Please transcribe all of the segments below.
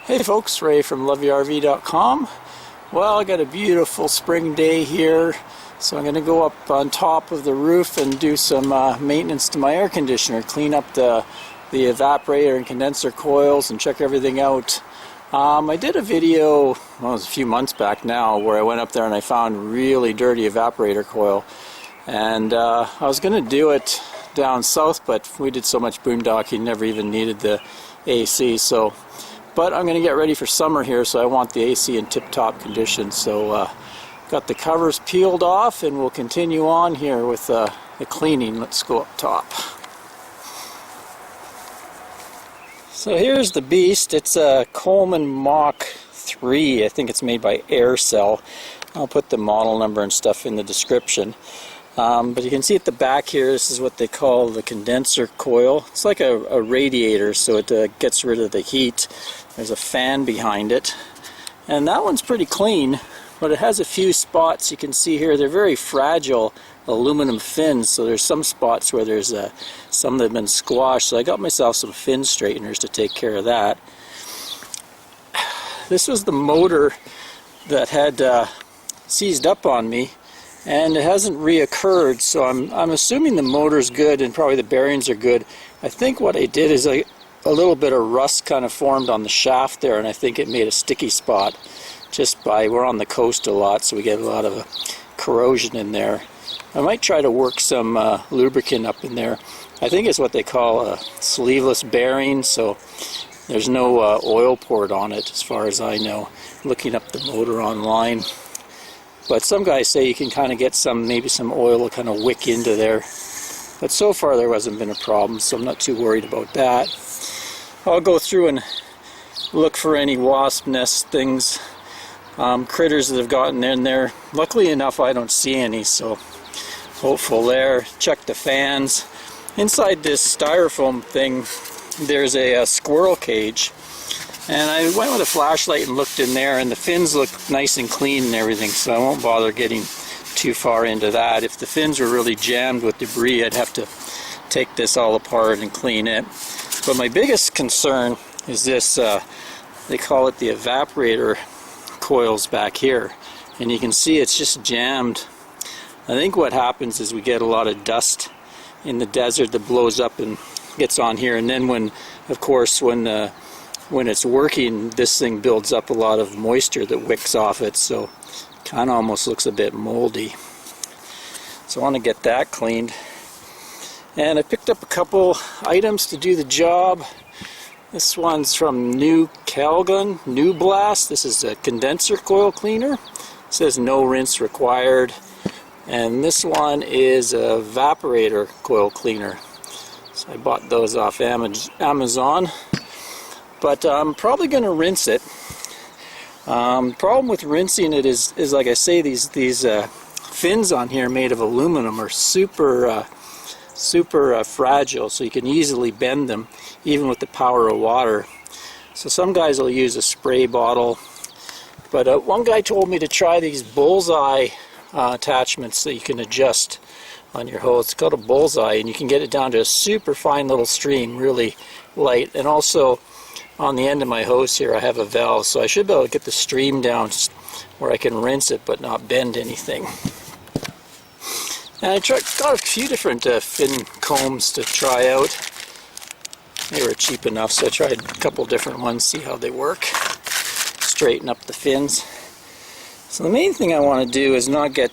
Hey folks, Ray from loveyourrv.com. Well, I got a beautiful spring day here, so I'm going to go up on top of the roof and do some maintenance to my air conditioner, clean up the evaporator and condenser coils and check everything out. I did a video, well, it was a few months back now, where I went up there and I found a really dirty evaporator coil, and I was going to do it down south, but we did so much boondocking, never even needed the AC. But I'm going to get ready for summer here, so I want the AC in tip-top condition. So got the covers peeled off, and we'll continue on here with the cleaning. Let's go up top. So here's the beast. It's a Coleman Mach 3. I think it's made by AirXcel. I'll put the model number and stuff in the description. But you can see at the back here, this is what they call the condenser coil. It's like a radiator, so it gets rid of the heat. There's a fan behind it. And that one's pretty clean, but it has a few spots you can see here. They're very fragile aluminum fins, so there's some spots where there's some that have been squashed. So I got myself some fin straighteners to take care of that. This was the motor that had seized up on me, and it hasn't reoccurred, so I'm assuming the motor's good and probably the bearings are good. I think what I did is a little bit of rust kind of formed on the shaft there, and I think it made a sticky spot just by, we're on the coast a lot, so we get a lot of corrosion in there. I might try to work some lubricant up in there. I think it's what they call a sleeveless bearing, so there's no oil poured on it as far as I know, looking up the motor online. But some guys say you can kind of get maybe some oil will kind of wick into there. But so far there hasn't been a problem, so I'm not too worried about that. I'll go through and look for any wasp nest things, critters that have gotten in there. Luckily enough I don't see any, so hopeful there. Check the fans. Inside this styrofoam thing there's a squirrel cage. And I went with a flashlight and looked in there, and the fins look nice and clean and everything, so I won't bother getting too far into that. If the fins were really jammed with debris, I'd have to take this all apart and clean it. But my biggest concern is this, they call it the evaporator coils back here. And you can see it's just jammed. I think what happens is we get a lot of dust in the desert that blows up and gets on here, and then when it's working, this thing builds up a lot of moisture that wicks off it, so it kind of almost looks a bit moldy. So I want to get that cleaned. And I picked up a couple items to do the job. This one's from New Blast. This is a condenser coil cleaner. It says no rinse required. And this one is a evaporator coil cleaner. So I bought those off Amazon. But I'm probably going to rinse it. Problem with rinsing it is like I say, these fins on here made of aluminum are super fragile, so you can easily bend them even with the power of water. So some guys will use a spray bottle, but one guy told me to try these bullseye attachments that you can adjust on your hose. It's called a bullseye, and you can get it down to a super fine little stream, really light. And also on the end of my hose here I have a valve, so I should be able to get the stream down where I can rinse it but not bend anything. And I got a few different fin combs to try out. They were cheap enough, so I tried a couple different ones, see how they work. Straighten up the fins. So the main thing I want to do is not get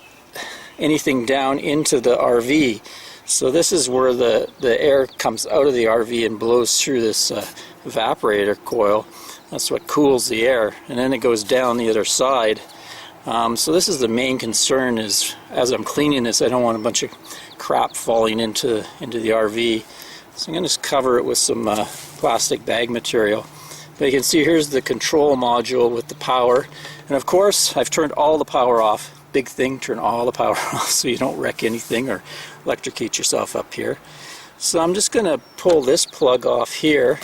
anything down into the RV. So this is where the air comes out of the RV and blows through this evaporator coil. That's what cools the air, and then it goes down the other side. So this is the main concern, is as I'm cleaning this, I don't want a bunch of crap falling into the RV. So I'm going to just cover it with some plastic bag material. But you can see here's the control module with the power, and of course I've turned all the power off. Big thing, turn all the power off so you don't wreck anything or electrocute yourself up here. So I'm just going to pull this plug off here.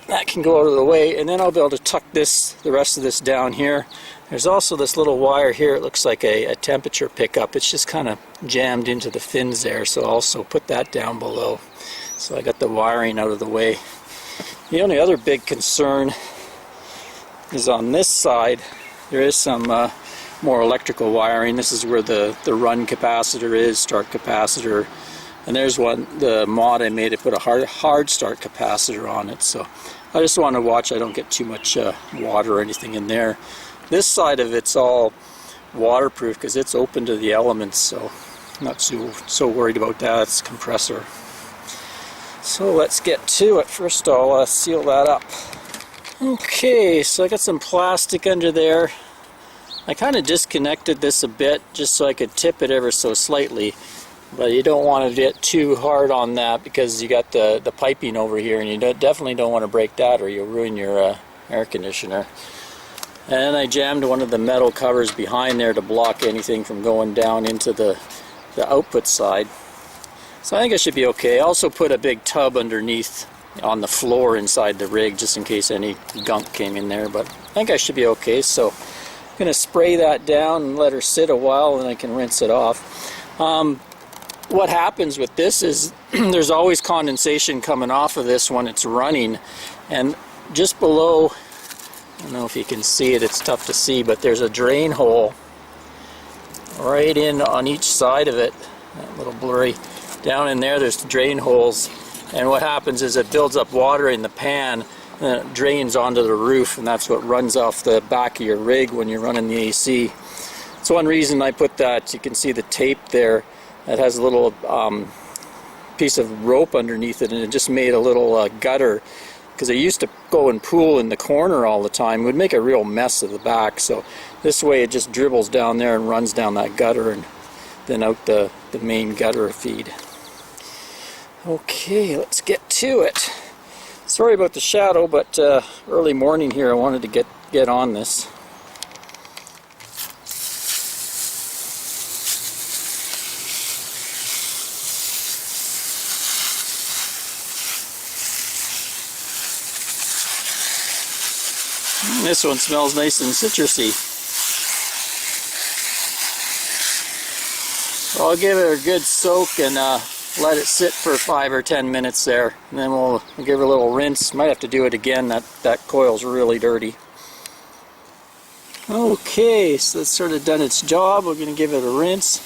That can go out of the way, and then I'll be able to tuck the rest of this down here. There's also this little wire here. It looks like a temperature pickup. It's just kind of jammed into the fins there, so I'll also put that down below. So I got the wiring out of the way. The only other big concern is on this side. There is some more electrical wiring. This is where the run capacitor is, start capacitor, and there's the mod I made to put a hard start capacitor on it. So I just want to watch I don't get too much water or anything in there. This side of it's all waterproof because it's open to the elements, so I'm not so worried about that. It's compressor. So let's get to it. First I'll seal that up. Okay, so I got some plastic under there. I kind of disconnected this a bit just so I could tip it ever so slightly, but you don't want to get too hard on that because you got the piping over here, and you definitely don't want to break that or you'll ruin your air conditioner. And I jammed one of the metal covers behind there to block anything from going down into the output side. So I think I should be okay. I also put a big tub underneath on the floor inside the rig just in case any gunk came in there, but I think I should be okay. So I'm going to spray that down and let her sit a while, and I can rinse it off. What happens with this is there's always condensation coming off of this when it's running, and just below, I don't know if you can see it, it's tough to see, but there's a drain hole right in on each side of it, a little blurry. Down in there there's drain holes, and what happens is it builds up water in the pan and it drains onto the roof, and that's what runs off the back of your rig when you're running the AC. So one reason I put that, you can see the tape there, that has a little piece of rope underneath it, and it just made a little gutter, because it used to go and pool in the corner all the time. It would make a real mess of the back, so this way it just dribbles down there and runs down that gutter and then out the main gutter feed. Okay, let's get to it. Sorry about the shadow, but early morning here I wanted to get on this. This one smells nice and citrusy. So I'll give it a good soak and let it sit for 5 or 10 minutes there, and then we'll give it a little rinse. Might have to do it again. That coil's really dirty. Okay, so that's sort of done its job. We're going to give it a rinse.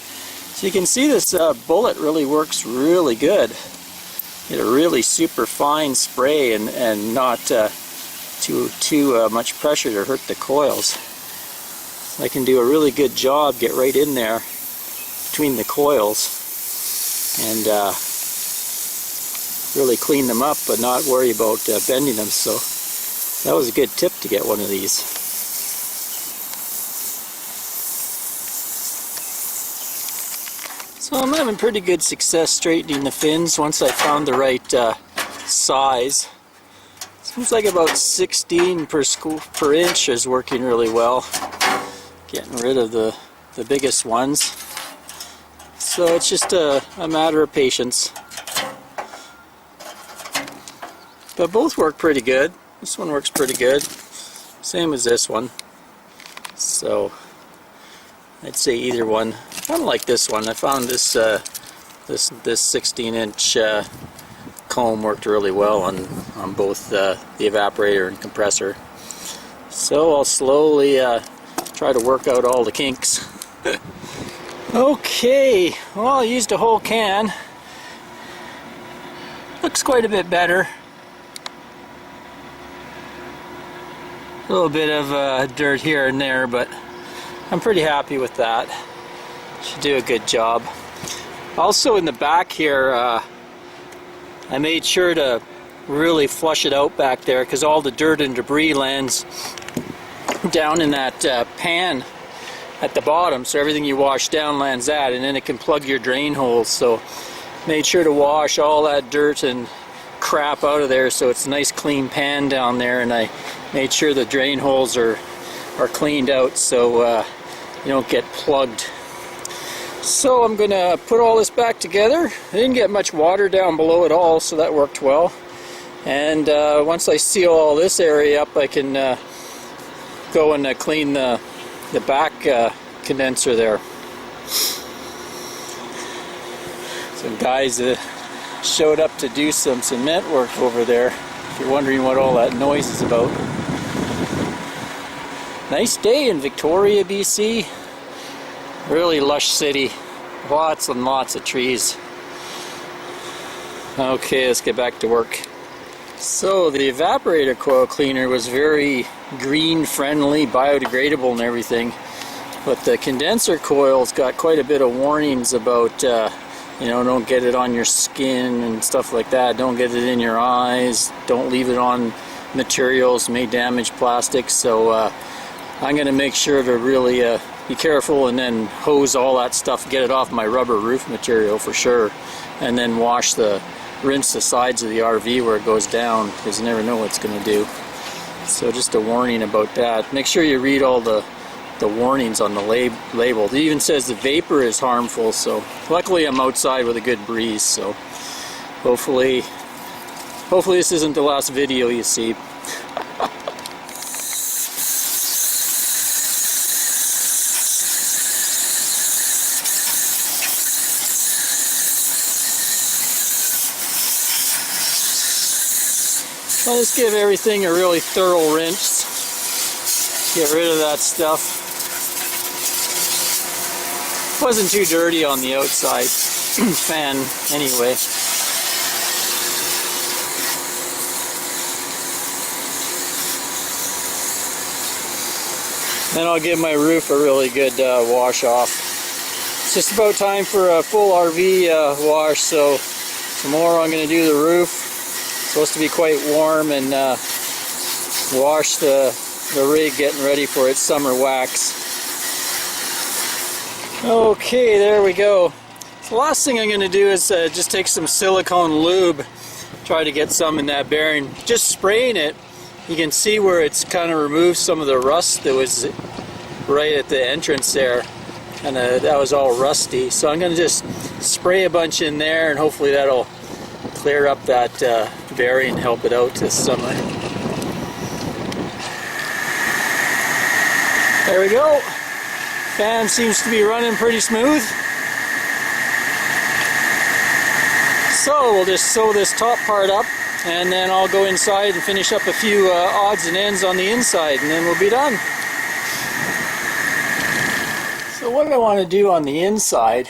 So you can see this bullet really works really good. Get a really super fine spray and not too much pressure to hurt the coils. I can do a really good job, get right in there between the coils and really clean them up but not worry about bending them. So that was a good tip to get one of these. So I'm having pretty good success straightening the fins once I found the right size. Seems like about 16 per inch is working really well. Getting rid of the biggest ones. So it's just a matter of patience. But both work pretty good. This one works pretty good. Same as this one. So I'd say either one. I kind of like this one. I found this 16-inch comb worked really well on both the evaporator and compressor. So I'll slowly try to work out all the kinks. Okay, well, I used a whole can. Looks quite a bit better. A little bit of dirt here and there, but I'm pretty happy with that. Should do a good job. Also in the back here, I made sure to really flush it out back there because all the dirt and debris lands down in that pan at the bottom, so everything you wash down lands that, and then it can plug your drain holes. So made sure to wash all that dirt and crap out of there so it's a nice clean pan down there, and I made sure the drain holes are cleaned out so you don't get plugged. So I'm gonna put all this back together. I didn't get much water down below at all, so that worked well. And once I seal all this area up, I can go and clean the back condenser there. Some guys showed up to do some cement work over there. if you're wondering what all that noise is about. Nice day in Victoria, BC. Really lush city. Lots and lots of trees. Okay, let's get back to work. So the evaporator coil cleaner was very green friendly, biodegradable and everything. But the condenser coil's got quite a bit of warnings about, you know, don't get it on your skin and stuff like that. Don't get it in your eyes. Don't leave it on materials, may damage plastic. So I'm going to make sure to really be careful and then hose all that stuff, get it off my rubber roof material for sure. And then rinse the sides of the RV where it goes down, because you never know what it's going to do. So just a warning about that. Make sure you read all the warnings on the label. It even says the vapor is harmful, so luckily I'm outside with a good breeze, so hopefully this isn't the last video you see. I'll just give everything a really thorough rinse. Get rid of that stuff. Wasn't too dirty on the outside fan anyway. Then I'll give my roof a really good wash off. It's just about time for a full RV wash, so tomorrow I'm going to do the roof. Supposed to be quite warm, and wash the rig, getting ready for its summer wax. Okay, there we go. So the last thing I'm going to do is just take some silicone lube, try to get some in that bearing. Just spraying it, you can see where it's kind of removed some of the rust that was right at the entrance there, and that was all rusty. So I'm going to just spray a bunch in there, and hopefully that'll clear up that bearing and help it out this summer. There we go. Fan seems to be running pretty smooth. So we'll just sew this top part up, and then I'll go inside and finish up a few odds and ends on the inside, and then we'll be done. So what I want to do on the inside,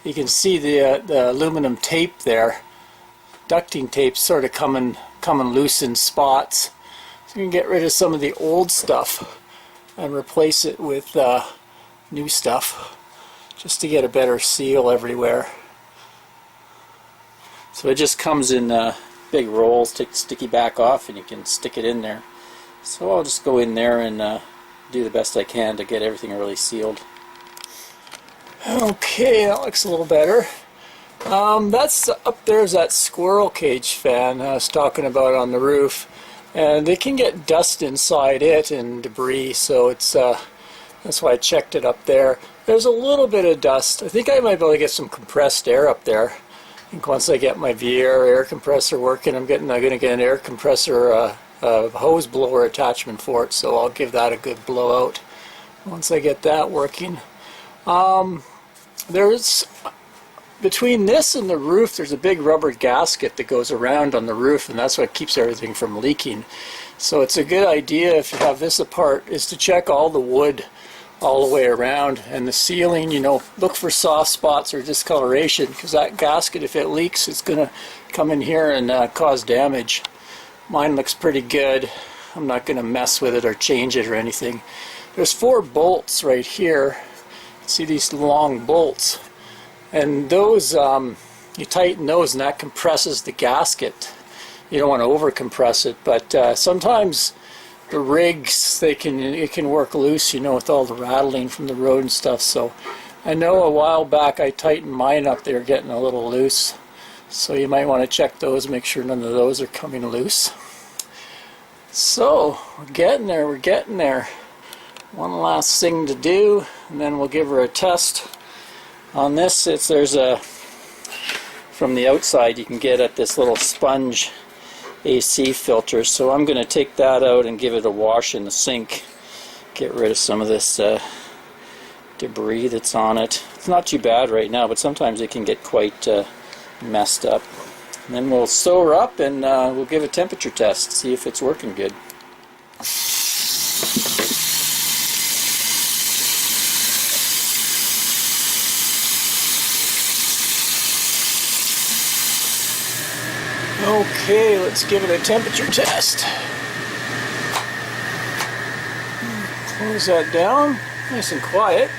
you can see the aluminum tape there. Ducting tape's sort of coming loose in spots. So you can get rid of some of the old stuff and replace it with new stuff, just to get a better seal everywhere. So it just comes in big rolls. Take the sticky back off and you can stick it in there. So I'll just go in there and do the best I can to get everything really sealed. Okay, that looks a little better. That's up there is that squirrel cage fan I was talking about on the roof, and they can get dust inside it and debris, so it's that's why I checked it up there. There's a little bit of dust. I think I might be able to get some compressed air up there. I think once I get my VR air compressor working, I'm going to get an air compressor hose blower attachment for it, so I'll give that a good blowout once I get that working. There's between this and the roof, there's a big rubber gasket that goes around on the roof, and that's what keeps everything from leaking. So it's a good idea, if you have this apart, is to check all the wood all the way around, and the ceiling, you know, look for soft spots or discoloration, because that gasket, if it leaks, it's going to come in here and cause damage. Mine looks pretty good. I'm not going to mess with it or change it or anything. There's 4 bolts right here. See these long bolts, and those you tighten those and that compresses the gasket. You don't want to over compress it, but sometimes the rigs, it can work loose, you know, with all the rattling from the road and stuff. So I know a while back I tightened mine up, they were getting a little loose, so you might want to check those, make sure none of those are coming loose. So we're getting there. One last thing to do, and then we'll give her a test on this. There's a, from the outside you can get at this little sponge AC filter, so I'm going to take that out and give it a wash in the sink, get rid of some of this debris that's on it. It's not too bad right now, but sometimes it can get quite messed up. And then we'll sew her up and we'll give a temperature test, see if it's working good. Okay, let's give it a temperature test. Close that down, nice and quiet.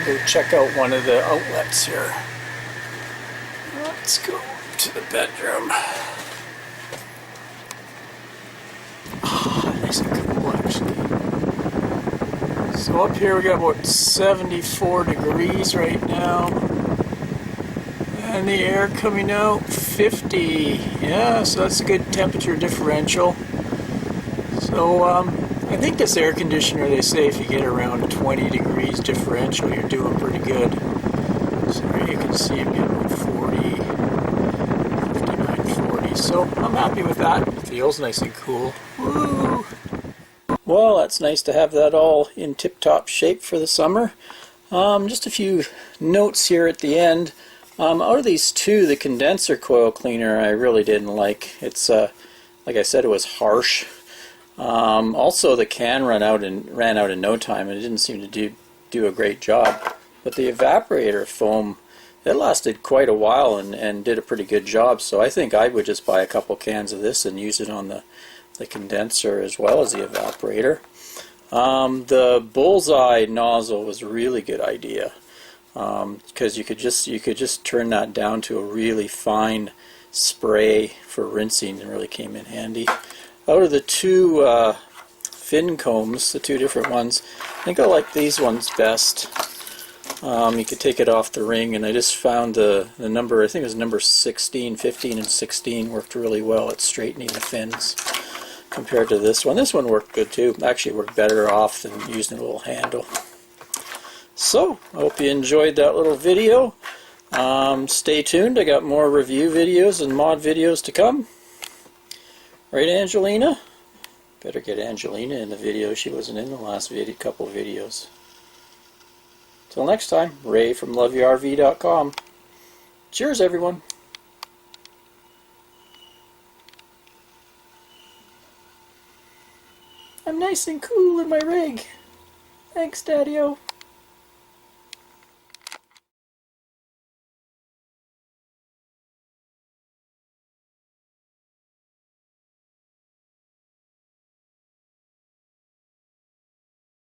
Go check out one of the outlets here. Let's go to the bedroom. Oh, nice and cool actually. So up here we got about 74 degrees right now. And the air coming out 50. Yeah, so that's a good temperature differential. So I think this air conditioner, they say if you get around 20 degrees differential, you're doing pretty good. So there you can see I'm getting 40, 59, 40. So I'm happy with that. It feels nice and cool. Woo! Well, that's nice to have that all in tip-top shape for the summer. Just a few notes here at the end. Out of these two, the condenser coil cleaner I really didn't like. It's like I said, it was harsh. Also, the can ran out in no time, and it didn't seem to do a great job. But the evaporator foam, it lasted quite a while and did a pretty good job. So I think I would just buy a couple cans of this and use it on the condenser as well as the evaporator. The bullseye nozzle was a really good idea. Because you could just turn that down to a really fine spray for rinsing, and really came in handy. Out of the two fin combs, the two different ones, I think I like these ones best. You could take it off the ring, and I just found the number, I think it was number 16, 15 and 16 worked really well at straightening the fins compared to this one. This one worked good too. Actually worked better off than using a little handle. So, I hope you enjoyed that little video. Stay tuned, I got more review videos and mod videos to come. Right, Angelina? Better get Angelina in the video. She wasn't in the last couple videos. Till next time, Ray from LoveYourRV.com. Cheers, everyone. I'm nice and cool in my rig. Thanks, Daddy-O.